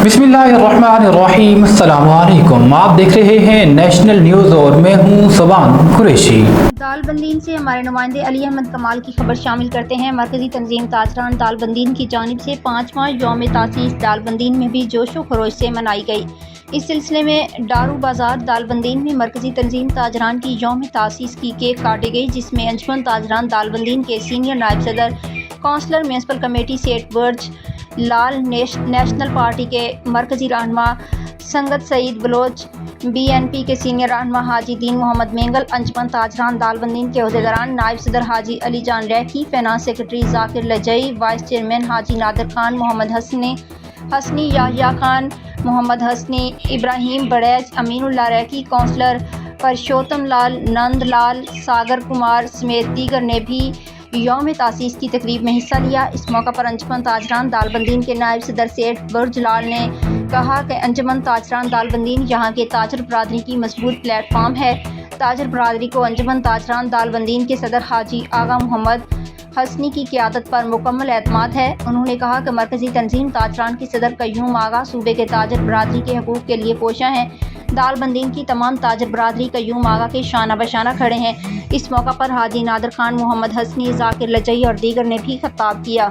बिस्मिल्लाहिर्रहमानिर्रहीम। अस्सलाम वालेकुम। आप देख रहे हैं नेशनल न्यूज़ और मैं हूं सबान कुरैशी। दालबंदीन से हमारे नुमाइंदे अली अहमद कमाल की खबर शामिल करते हैं। मरकजी तंजीम ताजरान दालबंदीन की जानिब से 5वां यौम तासीस दालबंदीन में भी जोशो खरोश से मनाई गई। इस सिलसिले में डारू बाजार दालबंदीन में मरकजी तंजीम ताजरान की यौम तासीस की केक काटी गई, जिसमें अंजुमन ताजरान दालबंदीन के सीनियर नायब सदर, काउंसलर म्यूनसिपल कमेटी सेठ बुर्ज लाल, नेशनल पार्टी के मरकजी रहनुमा संगत सईद बलोच, BNP के सीनियर रहनुमा हाजी दीन मोहम्मद मेंगल, अंजुमन ताजरान दालबंदीन के अहदेदारान नायब सदर Haji Ali Jan Raiki, finance secretary Zakir Lajai, vice chairman Haji Nadir Khan Mohammad Hasni, Yahya Khan Mohammad Hasni, Ibrahim Badaich, Aminullah Raiki, councillor Parshottam Lal, Nand Lal, Sagar Kumar समेत दीगर ने भी यौम तासीस की तकरीब में हिस्सा लिया। इस मौका पर अंजुमन ताजरान दालबंदीन के नायब सदर सेठ बुर्ज लाल ने कहा कि अंजुमन ताजरान दालबंदीन यहाँ के ताजर बरादरी की मजबूत प्लेटफार्म है। ताजर बरादरी को अंजुमन ताजरान दालबंदीन के सदर हाजी आगा मोहम्मद हसनी की क़ियादत पर मुकम्मल एतमाद है। उन्होंने कहा कि मरकजी तंजीम ताजरान के सदर कय्यूम आगा सूबे के ताजर बरादरी के हकूक़ के लिए पोशा हैं। दालबंदीन की तमाम ताजर बरादरी कय्यूम आगा के शाना बशाना खड़े हैं। इस मौका पर हाजी नादिर खान मोहम्मद हसनी, जाकिर लजई और दीगर ने भी खिताब किया।